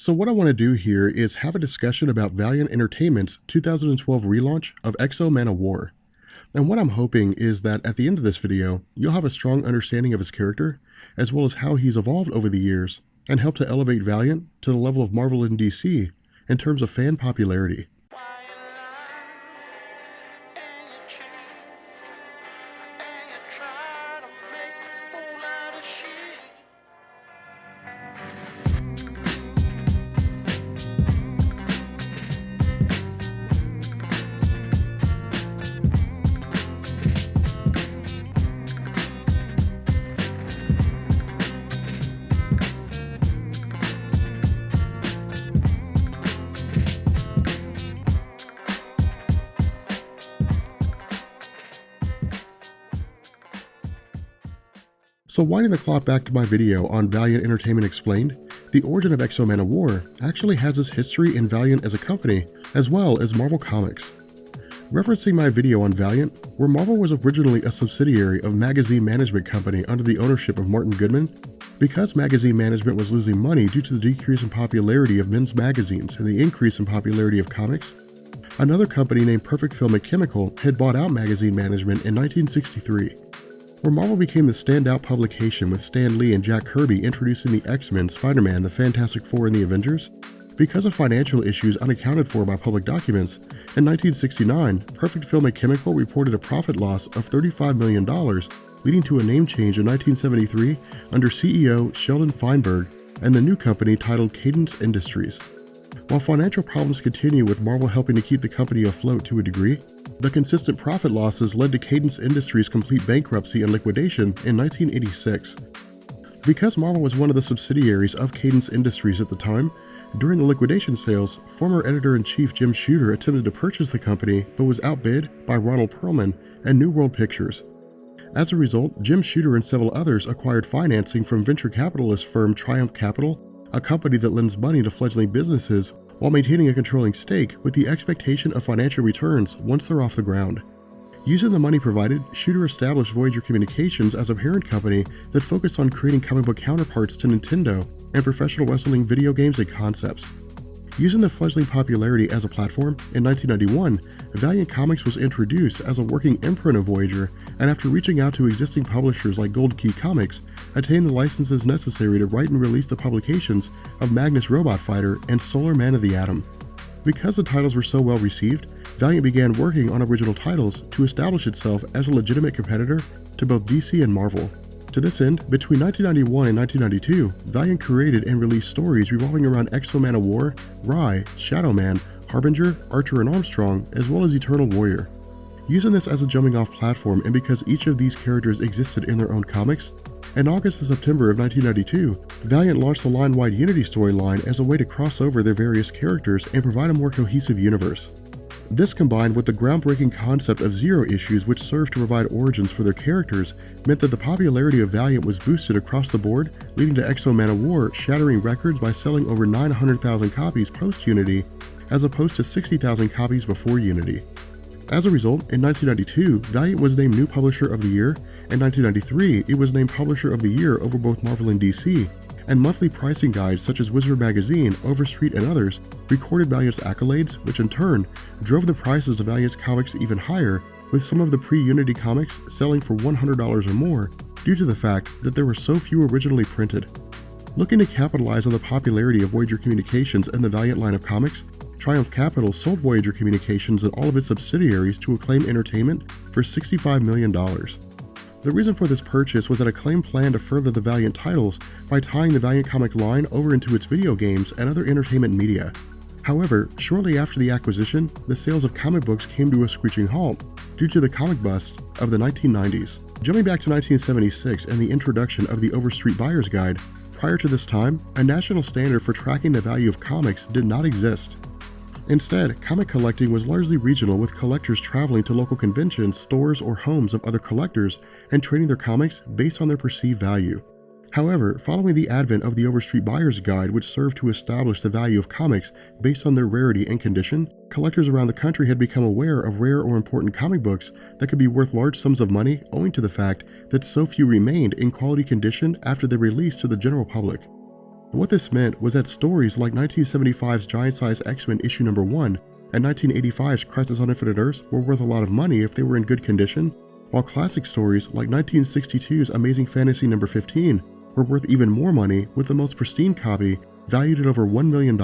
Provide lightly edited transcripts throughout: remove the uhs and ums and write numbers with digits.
So what I want to do here is have a discussion about Valiant Entertainment's 2012 relaunch of Manowar. And what I'm hoping is that at the end of this video, you'll have a strong understanding of his character, as well as how he's evolved over the years, and help to elevate Valiant to the level of Marvel and DC in terms of fan popularity. So winding the clock back to my video on Valiant Entertainment Explained, the origin of Manowar actually has its history in Valiant as a company, as well as Marvel Comics. Referencing my video on Valiant, where Marvel was originally a subsidiary of Magazine Management Company under the ownership of Martin Goodman, because Magazine Management was losing money due to the decrease in popularity of men's magazines and the increase in popularity of comics, another company named Perfect Film and Chemical had bought out Magazine Management in 1963. Where Marvel became the standout publication with Stan Lee and Jack Kirby introducing the X-Men, Spider-Man, the Fantastic Four, and the Avengers, because of financial issues unaccounted for by public documents, in 1969, Perfect Film and Chemical reported a profit loss of $35 million, leading to a name change in 1973 under CEO Sheldon Feinberg and the new company titled Cadence Industries. While financial problems continue with Marvel helping to keep the company afloat to a degree, the consistent profit losses led to Cadence Industries' complete bankruptcy and liquidation in 1986. Because Marvel was one of the subsidiaries of Cadence Industries at the time, during the liquidation sales, former editor-in-chief Jim Shooter attempted to purchase the company but was outbid by Ronald Perlman and New World Pictures. As a result, Jim Shooter and several others acquired financing from venture capitalist firm Triumph Capital, a company that lends money to fledgling businesses while maintaining a controlling stake with the expectation of financial returns once they're off the ground. Using the money provided, Shooter established Voyager Communications as a parent company that focused on creating comic book counterparts to Nintendo and professional wrestling video games and concepts. Using the fledgling popularity as a platform, in 1991, Valiant Comics was introduced as a working imprint of Voyager, and after reaching out to existing publishers like Gold Key Comics, attained the licenses necessary to write and release the publications of Magnus Robot Fighter and Solar Man of the Atom. Because the titles were so well received, Valiant began working on original titles to establish itself as a legitimate competitor to both DC and Marvel. To this end, between 1991 and 1992, Valiant created and released stories revolving around Manowar, Rai, Shadow Man, Harbinger, Archer and Armstrong, as well as Eternal Warrior. Using this as a jumping-off platform, and because each of these characters existed in their own comics, in August and September of 1992, Valiant launched the line-wide Unity storyline as a way to cross over their various characters and provide a more cohesive universe. This, combined with the groundbreaking concept of Zero issues, which served to provide origins for their characters, meant that the popularity of Valiant was boosted across the board, leading to Manowar shattering records by selling over 900,000 copies post-Unity, as opposed to 60,000 copies before Unity. As a result, in 1992, Valiant was named New Publisher of the Year. In 1993, it was named Publisher of the Year over both Marvel and DC, and monthly pricing guides such as Wizard Magazine, Overstreet, and others recorded Valiant's accolades, which in turn drove the prices of Valiant's comics even higher, with some of the pre-Unity comics selling for $100 or more due to the fact that there were so few originally printed. Looking to capitalize on the popularity of Voyager Communications and the Valiant line of comics, Triumph Capital sold Voyager Communications and all of its subsidiaries to Acclaim Entertainment for $65 million. The reason for this purchase was that Acclaim planned to further the Valiant titles by tying the Valiant comic line over into its video games and other entertainment media. However, shortly after the acquisition, the sales of comic books came to a screeching halt due to the comic bust of the 1990s. Jumping back to 1976 and the introduction of the Overstreet Buyer's Guide, prior to this time, a national standard for tracking the value of comics did not exist. Instead, comic collecting was largely regional, with collectors traveling to local conventions, stores, or homes of other collectors and trading their comics based on their perceived value. However, following the advent of the Overstreet Buyer's Guide, which served to establish the value of comics based on their rarity and condition, collectors around the country had become aware of rare or important comic books that could be worth large sums of money owing to the fact that so few remained in quality condition after their release to the general public. What this meant was that stories like 1975's Giant-Size X-Men issue number 1 and 1985's Crisis on Infinite Earths were worth a lot of money if they were in good condition, while classic stories like 1962's Amazing Fantasy number 15 were worth even more money, with the most pristine copy valued at over $1 million.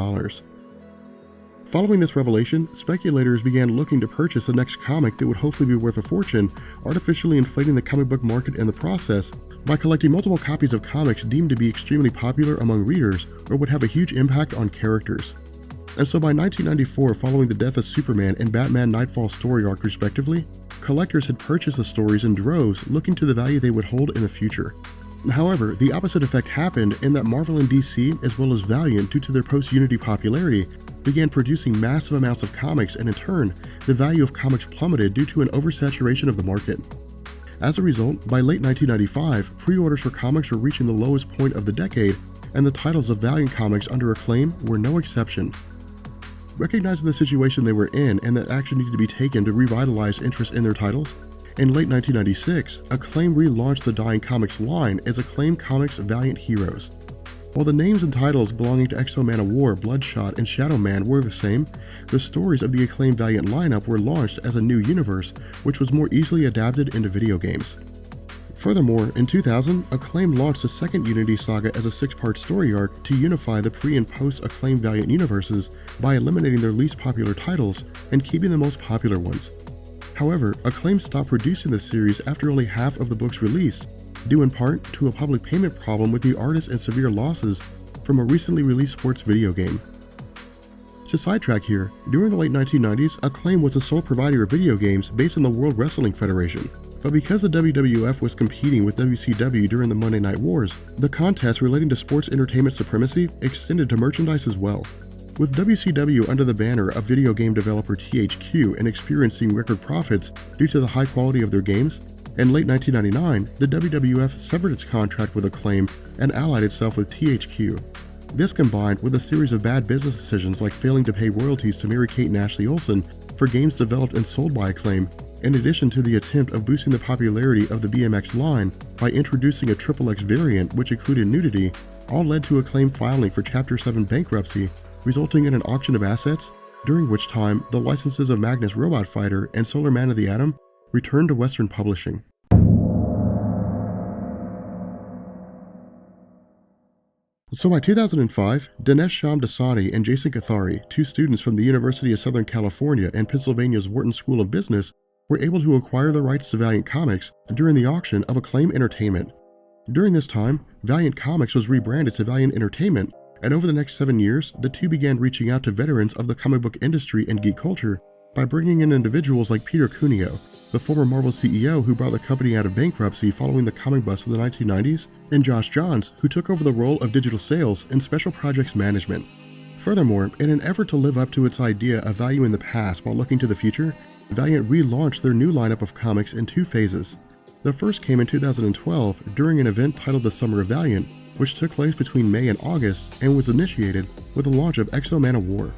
Following this revelation, speculators began looking to purchase the next comic that would hopefully be worth a fortune, artificially inflating the comic book market in the process by collecting multiple copies of comics deemed to be extremely popular among readers or would have a huge impact on characters. And so by 1994, following the death of Superman and Batman Nightfall story arc respectively, collectors had purchased the stories in droves, looking to the value they would hold in the future. However, the opposite effect happened in that Marvel and DC, as well as Valiant, due to their post-Unity popularity, began producing massive amounts of comics, and in turn, the value of comics plummeted due to an oversaturation of the market. As a result, by late 1995, pre-orders for comics were reaching the lowest point of the decade, and the titles of Valiant comics under Acclaim were no exception. Recognizing the situation they were in and that action needed to be taken to revitalize interest in their titles, in late 1996, Acclaim relaunched the dying comics line as Acclaim Comics Valiant Heroes. While the names and titles belonging to Manowar, Bloodshot, and Shadow Man were the same, the stories of the Acclaim Valiant lineup were launched as a new universe, which was more easily adapted into video games. Furthermore, in 2000, Acclaim launched the second Unity saga as a 6-part story arc to unify the pre- and post-Acclaim Valiant universes by eliminating their least popular titles and keeping the most popular ones. However, Acclaim stopped producing the series after only half of the books released, due in part to a public payment problem with the artists and severe losses from a recently released sports video game. To sidetrack here, during the late 1990s, Acclaim was the sole provider of video games based on the World Wrestling Federation. But because the WWF was competing with WCW during the Monday Night Wars, the contest relating to sports entertainment supremacy extended to merchandise as well. With WCW under the banner of video game developer THQ and experiencing record profits due to the high quality of their games, in late 1999, the WWF severed its contract with Acclaim and allied itself with THQ. This combined with a series of bad business decisions like failing to pay royalties to Mary-Kate and Ashley Olsen for games developed and sold by Acclaim, in addition to the attempt of boosting the popularity of the BMX line by introducing a XXX variant which included nudity, all led to Acclaim filing for Chapter 7 bankruptcy, resulting in an auction of assets, during which time the licenses of Magnus Robot Fighter and Solar Man of the Atom returned to Western publishing. So by 2005, Dinesh Shamdasani and Jason Kathari, two students from the University of Southern California and Pennsylvania's Wharton School of Business, were able to acquire the rights to Valiant Comics during the auction of Acclaim Entertainment. During this time, Valiant Comics was rebranded to Valiant Entertainment, and over the next 7 years, the two began reaching out to veterans of the comic book industry and geek culture by bringing in individuals like Peter Cuneo, the former Marvel CEO who brought the company out of bankruptcy following the comic bust of the 1990s, and Josh Johns, who took over the role of digital sales and special projects management. Furthermore, in an effort to live up to its idea of valuing the past while looking to the future, Valiant relaunched their new lineup of comics in 2 phases. The first came in 2012 during an event titled The Summer of Valiant, which took place between May and August and was initiated with the launch of Manowar.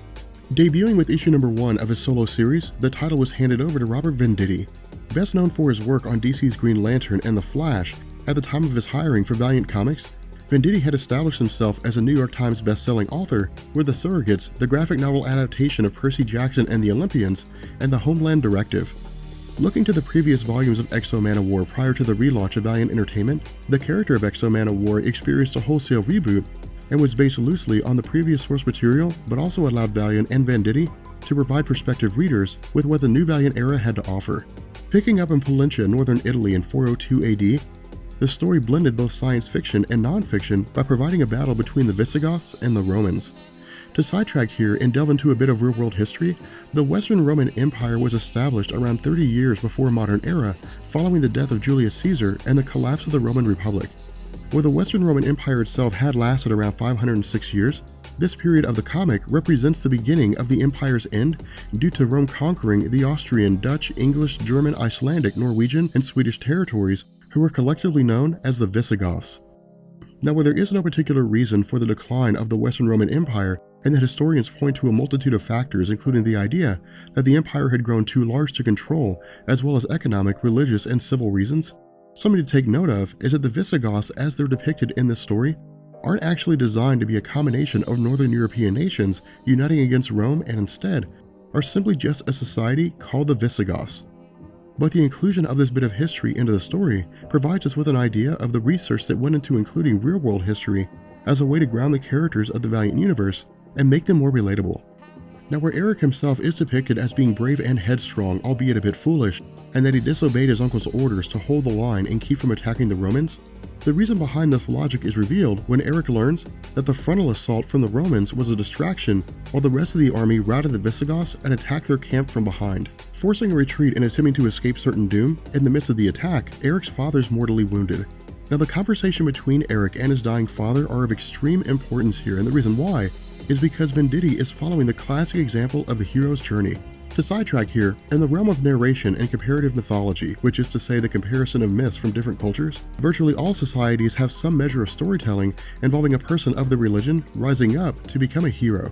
Debuting with issue number 1 of his solo series, the title was handed over to Robert Venditti. Best known for his work on DC's Green Lantern and The Flash, at the time of his hiring for Valiant Comics, Venditti had established himself as a New York Times best-selling author with The Surrogates, the graphic novel adaptation of Percy Jackson and the Olympians, and The Homeland Directive. Looking to the previous volumes of Manowar prior to the relaunch of Valiant Entertainment, the character of Manowar experienced a wholesale reboot and was based loosely on the previous source material, but also allowed Valiant and Venditti to provide prospective readers with what the new Valiant era had to offer. Picking up in Pollentia, northern Italy in 402 AD, the story blended both science fiction and non-fiction by providing a battle between the Visigoths and the Romans. To sidetrack here and delve into a bit of real-world history, the Western Roman Empire was established around 30 years before modern era, following the death of Julius Caesar and the collapse of the Roman Republic. Where the Western Roman Empire itself had lasted around 506 years, this period of the comic represents the beginning of the empire's end due to Rome conquering the Austrian, Dutch, English, German, Icelandic, Norwegian, and Swedish territories, who were collectively known as the Visigoths. Now, while there is no particular reason for the decline of the Western Roman Empire, and that historians point to a multitude of factors including the idea that the empire had grown too large to control, as well as economic, religious, and civil reasons, something to take note of is that the Visigoths, as they're depicted in this story, aren't actually designed to be a combination of Northern European nations uniting against Rome, and instead are simply just a society called the Visigoths. But the inclusion of this bit of history into the story provides us with an idea of the research that went into including real-world history as a way to ground the characters of the Valiant universe and make them more relatable. Now, where Eric himself is depicted as being brave and headstrong, albeit a bit foolish, and that he disobeyed his uncle's orders to hold the line and keep from attacking the Romans, the reason behind this logic is revealed when Eric learns that the frontal assault from the Romans was a distraction while the rest of the army routed the Visigoths and attacked their camp from behind. Forcing a retreat and attempting to escape certain doom, in the midst of the attack, Eric's father is mortally wounded. Now, the conversation between Eric and his dying father are of extreme importance here, and the reason why is because Venditti is following the classic example of the hero's journey. To sidetrack here, in the realm of narration and comparative mythology, which is to say the comparison of myths from different cultures, virtually all societies have some measure of storytelling involving a person of the religion rising up to become a hero.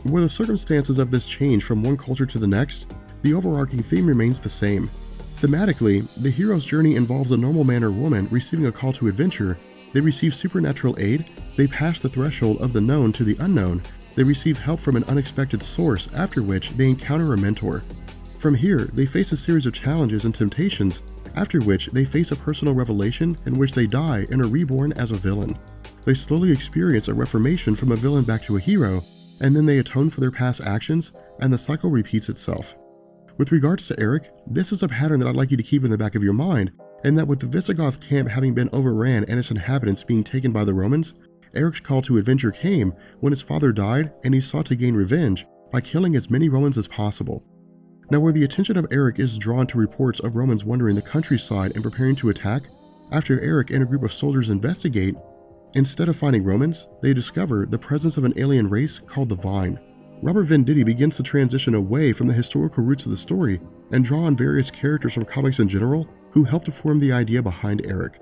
Where the circumstances of this change from one culture to the next, the overarching theme remains the same. Thematically, the hero's journey involves a normal man or woman receiving a call to adventure. They receive supernatural aid, they pass the threshold of the known to the unknown, they receive help from an unexpected source, after which they encounter a mentor. From here, they face a series of challenges and temptations, after which they face a personal revelation in which they die and are reborn as a villain. They slowly experience a reformation from a villain back to a hero, and then they atone for their past actions, and the cycle repeats itself. With regards to Eric, this is a pattern that I'd like you to keep in the back of your mind, and that with the Visigoth camp having been overran and its inhabitants being taken by the Romans, Eric's call to adventure came when his father died and he sought to gain revenge by killing as many Romans as possible. Now, where the attention of Eric is drawn to reports of Romans wandering the countryside and preparing to attack, after Eric and a group of soldiers investigate, instead of finding Romans, they discover the presence of an alien race called the Vine. Robert Venditti begins to transition away from the historical roots of the story and draw on various characters from comics in general who help to form the idea behind Eric.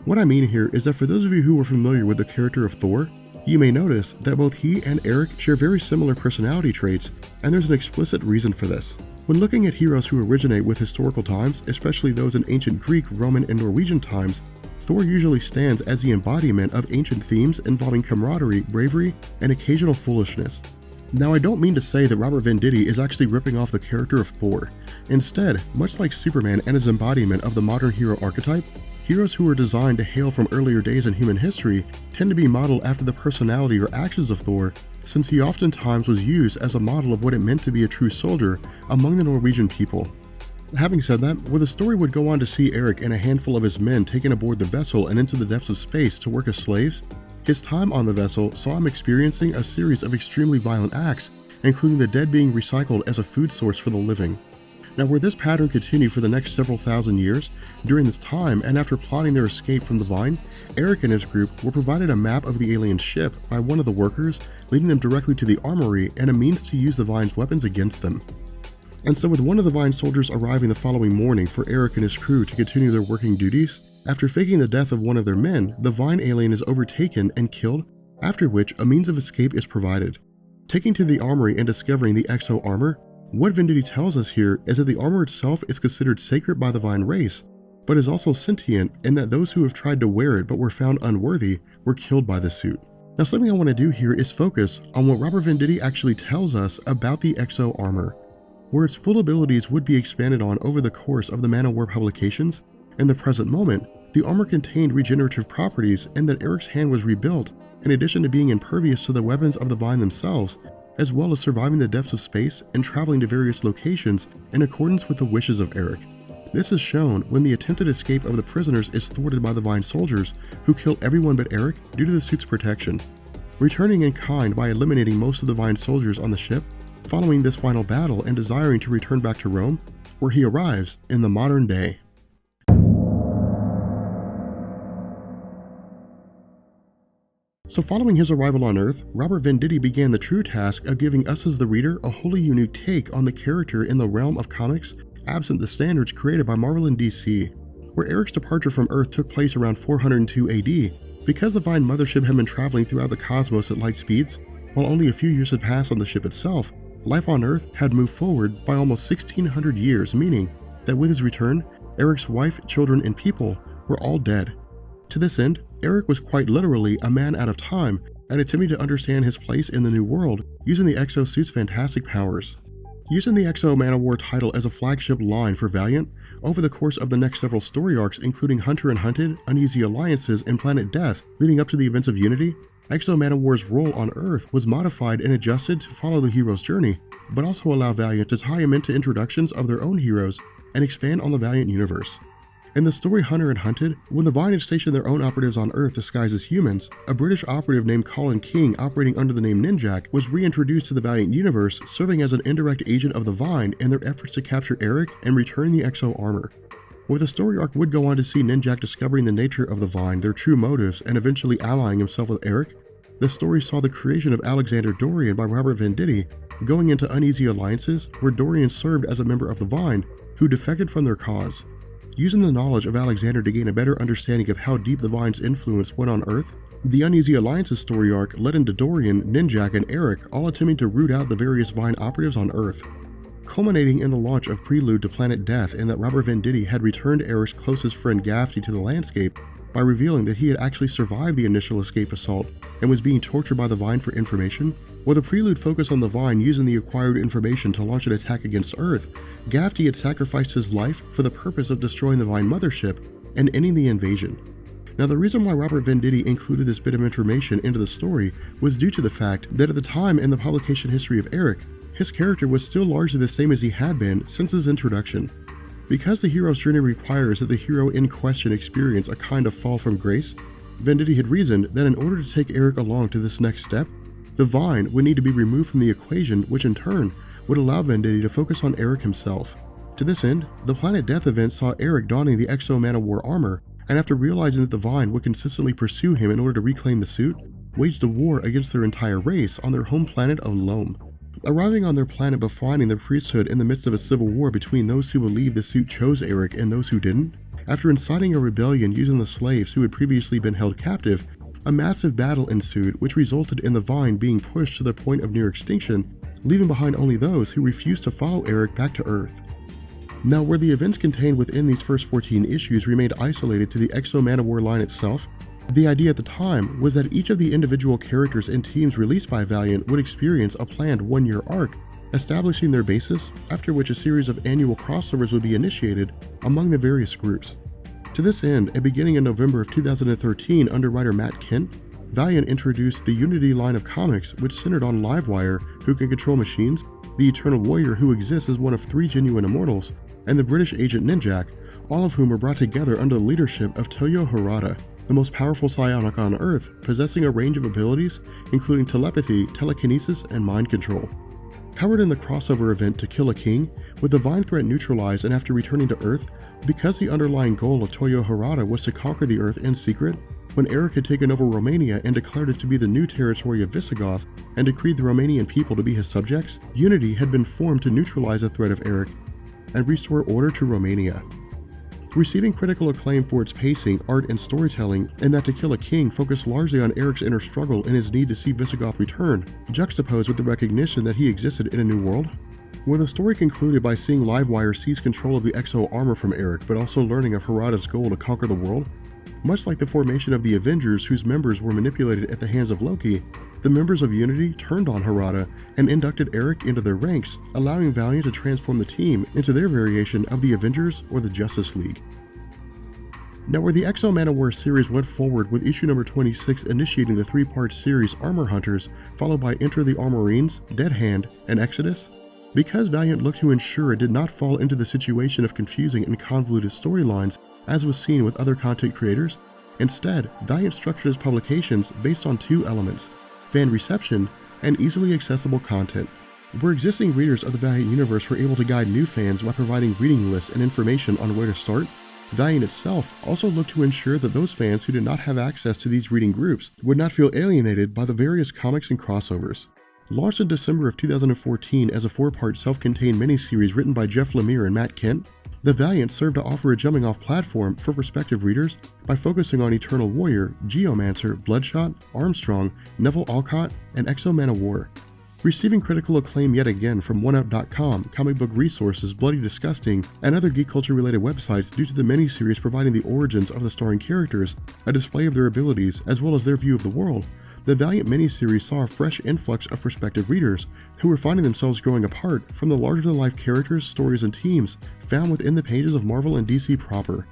What I mean here is that for those of you who are familiar with the character of Thor, you may notice that both he and Eric share very similar personality traits, and there's an explicit reason for this. When looking at heroes who originate with historical times, especially those in ancient Greek, Roman, and Norwegian times, Thor usually stands as the embodiment of ancient themes involving camaraderie, bravery, and occasional foolishness. Now, I don't mean to say that Robert Venditti is actually ripping off the character of Thor. Instead, much like Superman and his embodiment of the modern hero archetype, heroes who are designed to hail from earlier days in human history tend to be modeled after the personality or actions of Thor, since he oftentimes was used as a model of what it meant to be a true soldier among the Norwegian people. Having said that, where the story would go on to see Eric and a handful of his men taken aboard the vessel and into the depths of space to work as slaves, his time on the vessel saw him experiencing a series of extremely violent acts, including the dead being recycled as a food source for the living. Now, where this pattern continued for the next several thousand years, during this time and after plotting their escape from the Vine, Eric and his group were provided a map of the alien ship by one of the workers, leading them directly to the armory and a means to use the Vine's weapons against them. And so with one of the Vine soldiers arriving the following morning for Eric and his crew to continue their working duties, after faking the death of one of their men, the Vine alien is overtaken and killed, after which a means of escape is provided. Taking to the armory and discovering the exo armor, what Venditti tells us here is that the armor itself is considered sacred by the Vine race, but is also sentient in that those who have tried to wear it but were found unworthy were killed by the suit. Now, something I want to do here is focus on what Robert Venditti actually tells us about the exo armor. Where its full abilities would be expanded on over the course of the Manowar publications, in the present moment, the armor contained regenerative properties and that Eric's hand was rebuilt, in addition to being impervious to the weapons of the Vine themselves, as well as surviving the depths of space and traveling to various locations in accordance with the wishes of Eric. This is shown when the attempted escape of the prisoners is thwarted by the Vine soldiers, who kill everyone but Eric due to the suit's protection. Returning in kind by eliminating most of the Vine soldiers on the ship, following this final battle and desiring to return back to Rome, where he arrives in the modern day. So following his arrival on Earth, Robert Venditti began the true task of giving us as the reader a wholly unique take on the character in the realm of comics, absent the standards created by Marvel and DC. Where Eric's departure from Earth took place around 402 AD, because the Vine mothership had been traveling throughout the cosmos at light speeds, while only a few years had passed on the ship itself, life on Earth had moved forward by almost 1600 years, meaning that with his return, Eric's wife, children, and people were all dead. To this end, Eric was quite literally a man out of time and attempting to understand his place in the new world using the exosuit's fantastic powers. Using the Exo Manowar title as a flagship line for Valiant, over the course of the next several story arcs including Hunter and Hunted, Uneasy Alliances, and Planet Death leading up to the events of Unity, Exo Manowar's role on Earth was modified and adjusted to follow the hero's journey, but also allow Valiant to tie him into introductions of their own heroes and expand on the Valiant universe. In the story Hunter and Hunted, when the Valiant stationed their own operatives on Earth disguised as humans, a British operative named Colin King operating under the name Ninjak was reintroduced to the Valiant universe, serving as an indirect agent of the Vine in their efforts to capture Eric and return the Exo armor. Where the story arc would go on to see Ninjak discovering the nature of the Vine, their true motives, and eventually allying himself with Eric, the story saw the creation of Alexander Dorian by Robert Venditti, going into Uneasy Alliances, where Dorian served as a member of the Vine, who defected from their cause. Using the knowledge of Alexander to gain a better understanding of how deep the Vine's influence went on Earth, the Uneasy Alliance's story arc led into Dorian, Ninjak, and Eric all attempting to root out the various Vine operatives on Earth, culminating in the launch of Prelude to Planet Death in that Robert Venditti had returned Eric's closest friend Gafty to the landscape by revealing that he had actually survived the initial escape assault and was being tortured by the Vine for information. While the Prelude focused on the Vine using the acquired information to launch an attack against Earth, Gafty had sacrificed his life for the purpose of destroying the Vine mothership and ending the invasion. Now, the reason why Robert Venditti included this bit of information into the story was due to the fact that at the time in the publication history of Eric, his character was still largely the same as he had been since his introduction. Because the hero's journey requires that the hero in question experience a kind of fall from grace, Venditti had reasoned that in order to take Eric along to this next step, the Vine would need to be removed from the equation, which in turn would allow Venditti to focus on Eric himself. To this end, the Planet Death event saw Eric donning the Exo Manowar armor, and after realizing that the Vine would consistently pursue him in order to reclaim the suit, waged a war against their entire race on their home planet of Loam. Arriving on their planet but finding the priesthood in the midst of a civil war between those who believed the suit chose Eric and those who didn't, after inciting a rebellion using the slaves who had previously been held captive, a massive battle ensued which resulted in the Vine being pushed to the point of near extinction, leaving behind only those who refused to follow Eric back to Earth. Now, where the events contained within these first 14 issues remained isolated to the Exo Manowar line itself, the idea at the time was that each of the individual characters and teams released by Valiant would experience a planned one-year arc, establishing their basis, after which a series of annual crossovers would be initiated among the various groups. To this end, and beginning in November of 2013 under writer Matt Kent, Valiant introduced the Unity line of comics, which centered on Livewire, who can control machines, the Eternal Warrior, who exists as one of 3 genuine immortals, and the British agent Ninjak, all of whom were brought together under the leadership of Toyo Harada, the most powerful psionic on Earth, possessing a range of abilities including telepathy, telekinesis, and mind control. Covered in the crossover event To Kill a King, with the Vine threat neutralized and after returning to Earth, because the underlying goal of Toyo Harada was to conquer the Earth in secret, when Eric had taken over Romania and declared it to be the new territory of Visigoth and decreed the Romanian people to be his subjects, Unity had been formed to neutralize the threat of Eric and restore order to Romania. Receiving critical acclaim for its pacing, art, and storytelling, and that To Kill a King focused largely on Eric's inner struggle and his need to see Visigoth return, juxtaposed with the recognition that he existed in a new world. Where the story concluded by seeing Livewire seize control of the Exo armor from Eric, but also learning of Harada's goal to conquer the world. Much like the formation of the Avengers, whose members were manipulated at the hands of Loki, the members of Unity turned on Harada and inducted Eric into their ranks, allowing Valiant to transform the team into their variation of the Avengers or the Justice League. Now, where the Exo Manowar series went forward with issue number 26 initiating the 3-part series Armor Hunters, followed by Enter the Armorines, Dead Hand, and Exodus, because Valiant looked to ensure it did not fall into the situation of confusing and convoluted storylines as was seen with other content creators, instead, Valiant structured its publications based on 2 elements: fan reception and easily accessible content. Where existing readers of the Valiant universe were able to guide new fans by providing reading lists and information on where to start, Valiant itself also looked to ensure that those fans who did not have access to these reading groups would not feel alienated by the various comics and crossovers. Launched in December of 2014 as a 4-part self-contained miniseries written by Jeff Lemire and Matt Kent, the Valiant served to offer a jumping-off platform for prospective readers by focusing on Eternal Warrior, Geomancer, Bloodshot, Armstrong, Neville Alcott, and Exo Manowar. receiving critical acclaim yet again from OneUp.com, Comic Book Resources, Bloody Disgusting, and other geek culture related websites due to the miniseries providing the origins of the starring characters, a display of their abilities, as well as their view of the world. The Valiant miniseries saw a fresh influx of prospective readers, who were finding themselves growing apart from the larger-than-life characters, stories, and teams found within the pages of Marvel and DC proper.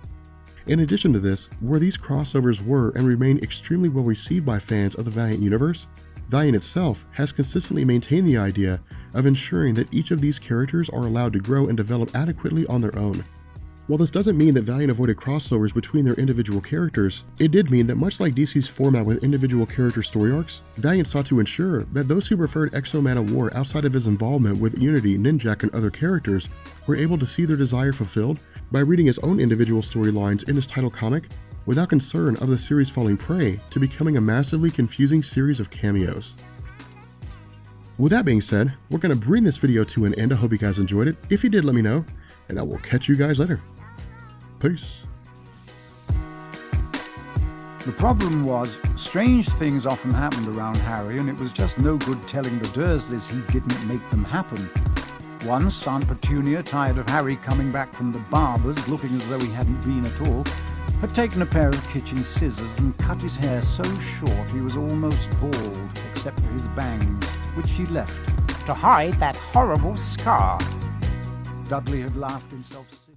In addition to this, where these crossovers were and remain extremely well received by fans of the Valiant universe, Valiant itself has consistently maintained the idea of ensuring that each of these characters are allowed to grow and develop adequately on their own. While this doesn't mean that Valiant avoided crossovers between their individual characters, it did mean that much like DC's format with individual character story arcs, Valiant sought to ensure that those who preferred Manowar outside of his involvement with Unity, Ninjak, and other characters were able to see their desire fulfilled by reading his own individual storylines in his title comic without concern of the series falling prey to becoming a massively confusing series of cameos. With that being said, we're going to bring this video to an end. I hope you guys enjoyed it. If you did, let me know, and I will catch you guys later. Peace. The problem was, strange things often happened around Harry, and it was just no good telling the Dursleys he didn't make them happen. Once, Aunt Petunia, tired of Harry coming back from the barber's looking as though he hadn't been at all, had taken a pair of kitchen scissors and cut his hair so short he was almost bald, except for his bangs, which she left to hide that horrible scar. Dudley had laughed himself sick.